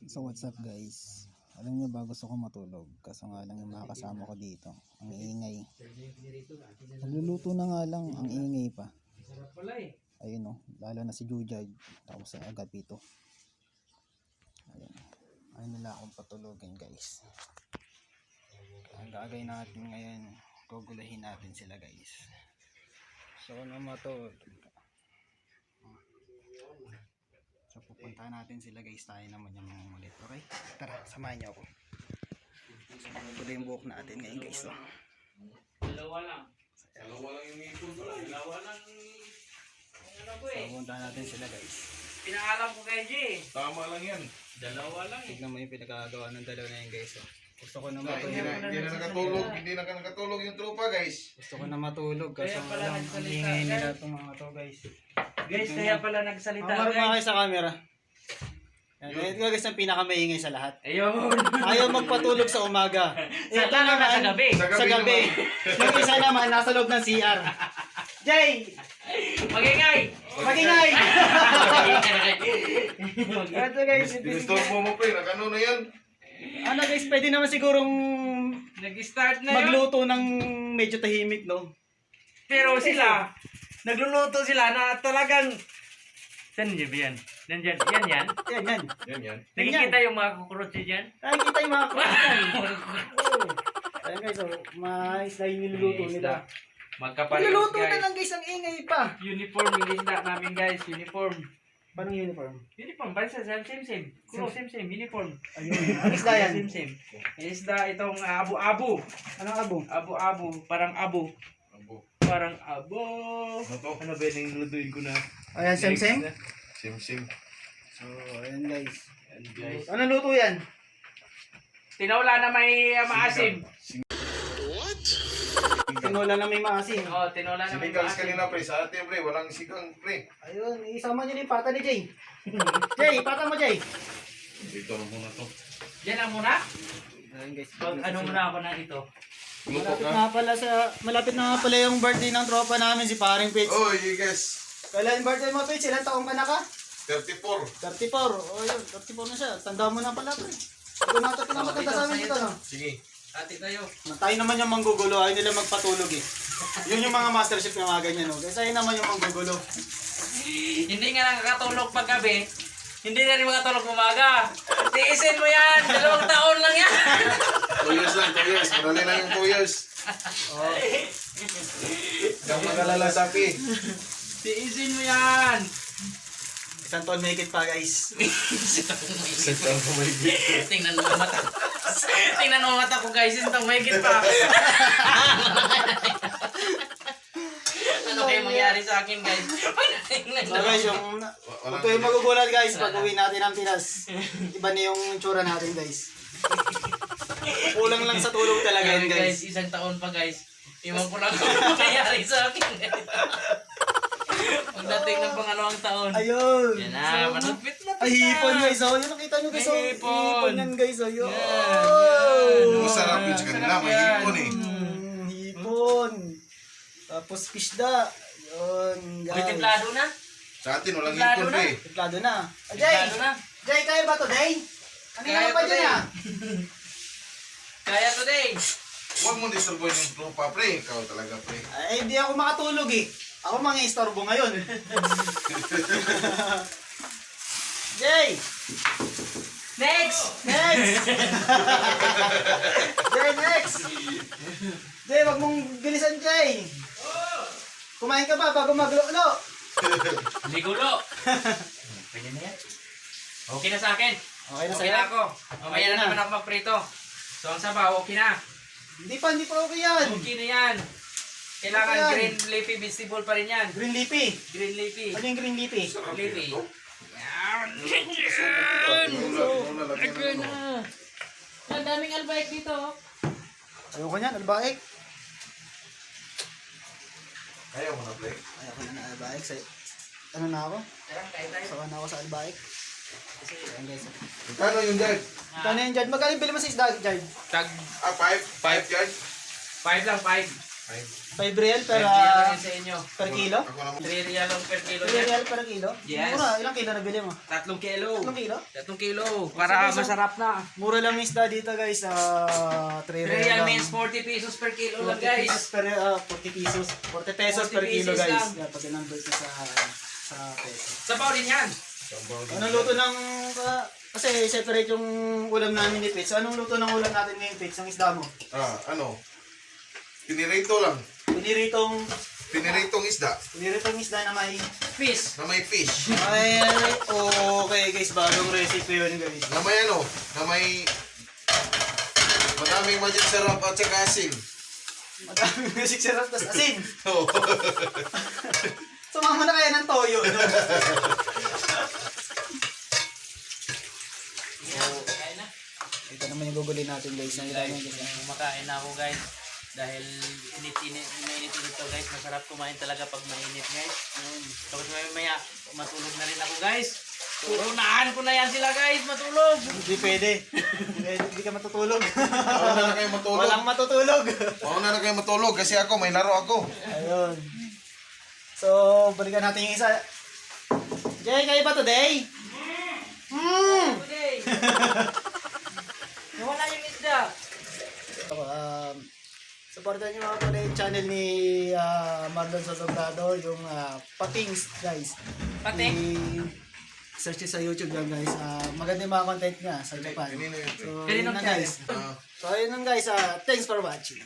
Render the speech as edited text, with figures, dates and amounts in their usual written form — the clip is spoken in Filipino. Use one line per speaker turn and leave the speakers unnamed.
So what's up guys? Alam niyo ba, gusto ko matulog kaso nga lang yung mga kasama ko dito ang ingay. Nagluluto na nga lang, ang ingay pa. Ayun o, lalo na si Jujay tapos sa Agapito. Ayun, ayun nila akong patulogin guys. Ang gagawin natin ngayon, gugulahin natin sila guys. So ano matulog? So pupuntahan natin sila guys, tayo naman yung mga ulit. Okay? Tara, samahan niyo ako. So ito yung buhok natin ngayon guys. So.
Dalawa lang yung ipon ko lang. Dalawa lang ano ko eh.
So pupuntahan natin sila guys.
Pinaalam ko kay G.
Tama lang yan.
Dalawa lang eh.
Tignan mo yung pinagkagawa ng dalawa na yun guys. So. Gusto ko na
Hindi
matulog.
na nakatulog yung tropa guys.
Gusto ko na matulog kasi
Kaya pala
ang
nagsalita,
ingay nila
guys.
itong mga to guys.
Guys, kaya pala nagsalita
Marap mga
guys.
kayo sa camera. Yan, ito guys ang pinakamaingay sa lahat.
Ayun.
Ayaw magpatulog sa umaga.
Sa lalo na sa gabi.
Sa gabi. Yung isa naman nasa loob ng CR. Jay!
Magingay.
Magingay! Ito guys,
Dinistorbo mo pre, nakano na yan.
ano guys, pwede naman sigurong
Nag-start na yun.
magluto ng medyo tahimik, no?
Pero sila, nagluluto sila na talagang... Saan yun yan? Nandyan, yan.
Yan, yan.
Yan.
Nakikita yung mga kukurotsi dyan?
Nakikita yung mga krutan. Oo. Ayan guys, so, mais na yung niluluto nila.
Magkapalit
Niluluto na
guys.
lang guys, ang ingay pa.
Uniform yung isda namin guys. Uniform.
Paano yung uniform?
Uniform. Parang sa same. Kuro, same. Uniform.
Ayun. Ang isda yan.
Same. Isda itong abu-abu.
Anong abo?
Abu-abu. Parang abo.
Abo.
Parang abo.
Ano to?
Ano ba yung lutuin ko na?
Ayan, same.
Sim.
So, ayan guys.
Ayan guys.
Ano luto yan?
Tinawla na may maasim.
Tinola na may maasim.
Oo, tinawla na may
Sinigals
maasim.
kanina pre, sa atin pre, walang sigang pre.
Ayun, isama nyo yung pata ni Jay. Jay, pata mo Jay.
Dito na muna to.
Yan lang muna.
Ayan guys.
Ano muna ako na ito?
Lupok
Malapit na nga pala yung birthday ng tropa namin, si Paring Pitch.
Oh, you guys.
Kailan yung birthday mo, Pitch? Ilan taong ka na ka?
34.
34. Oh, yun. 34 na siya. Tanda mo na pala, pre. Ito na ito pinakamatanda sa amin dito, no?
Sige.
Ate tayo.
Tayo naman yung manggugulo. Ayaw nila magpatulog, eh. Yun yung mga master chef na mga ganyan, no? Kasi ayun naman yung manggugulo.
Hindi nga nakakatulog paggabi. Hindi na rin makatulog umaga. Tiisin mo yan. 2 taon lang yan.
2 years lang, 2 years. Marali na yung 2 years.
Oh.
Kang magalala sapi.
Tiisin mo yan.
Isang taon may higit pa, guys.
Settle ko may bit.
Tingnan mo ang mata. Tingnan mo ang mata ko guys. Isang may higit pa. Ano kayo mangyari sa akin guys?
So guys, yung huwag kayong magugulat guys pag uwi natin ang Pinas. Iba na yung tsura natin guys. Kulang lang sa tulog talaga yun guys.
Isang taon pa guys. Iwan ko lang kung mangyari sa akin. Pagdating ng pangalawang taon.
Ayun.
Yan na, managpit na.
Ay, hipon guys. Oh, yun nakita nyo guys. Oh,
Hipon.
hipon yan guys. Ayun.
Ang masarap yun sa kanila, may hipon eh.
Hipon. Tapos pisda. Yun
May
guys.
templado na?
Sa atin, walang
Templado
hipon
na.
pre.
Templado na. Ah, Jay!
Templado na.
Jay, kaya ba to, Jay? Ano
Kaya
nga pa
to,
dyan
Jay.
ah?
Kaya today.
Huwag mo disturboy yung tropa pre. Ikaw talaga pre.
Ay, hindi ako makatulog eh. Ako mga istorbo ngayon. Jay!
Next!
Next! Jay, next! Jay, wag mong bilisan, Jay. Kumain ka ba bago maglulo?
Ligulo. Pwede na yan. Okay na sa akin.
Okay na
Okay
sa'yo?
na ako. Mamaya
Okay
na
na.
naman ako magprito. So ang sabaw, okay na.
Hindi pa okay yan.
Okay na yan. Kailangan
Okay yan.
green leafy vegetable pa rin yan.
Green leafy.
Green leafy.
Ano yung green leafy?
Leafy. Yan.
Lagyan na.
Ang daming albaik dito.
Ayoko niyan, albaik.
Ayaw mo na pre.
Ayoko na albaik. Ano na ako? Sawa na ako sa albaik. Kasi, ayan guys.
Kano yung dad?
Kano yung Jad? Magkano yung bili mo sa isda, Jad?
Tag
5 yard?
5 lang, 5.
5 real per,
5 real lang yun sa inyo.
per kilo?
Ako naman.
3 real lang per kilo
3
yan.
real per kilo?
Yes.
Mura, ilang kilo nabili mo?
3 kilo.
3 kilo?
3 kilo. Para masarap na.
Mura lang yung isda dito guys, 3
3
real
real
lang.
means 40 pesos per kilo
40
lang guys.
pesos per, 40 pesos. 40 pesos
40
per kilo
pesos
guys.
lang.
Yeah, pag in-convert ko sa peso.
Sabaw din yan.
Anong luto ng, kasi separate yung ulam namin ni Pits. Anong luto ng ulam natin ngayon Pits? Ang isda mo?
Pinirito lang. Piniritong isda.
Piniritong isda na may,
Fish.
Na may fish.
ay, okay guys, bagong recipe yun guys.
Na may na may madaming magic sarap at saka asin.
Madaming music sarap, tas asin.
Oo.
Sumama na kaya ng toyo, no?
Kain na.
Ito naman yung gugulin natin guys.
Kumakain na ako guys. Dahil mainit to guys. Masarap kumain talaga pag mainit guys. Tapos maya matulog na rin ako guys. Turunahan ko na yan sila guys. Matulog.
Hindi pwede. Hindi ka matutulog.
Mauna na kayo matulog.
Walang matutulog.
Mauna na kayo matulog kasi ako may laro ako.
Ayun. So, balikan natin yung isa. Jay, kayo ba today?
Okay. Nawala yung isda.
Supportan nyo mga pala yung channel ni Marlon Sosobrado, yung Patings guys.
Pating?
Search nyo sa YouTube yan guys. Maganda yung mga content niya sa Japan. So,
Kanino
yun lang
channel?
guys. So, yun lang guys. Thanks for watching.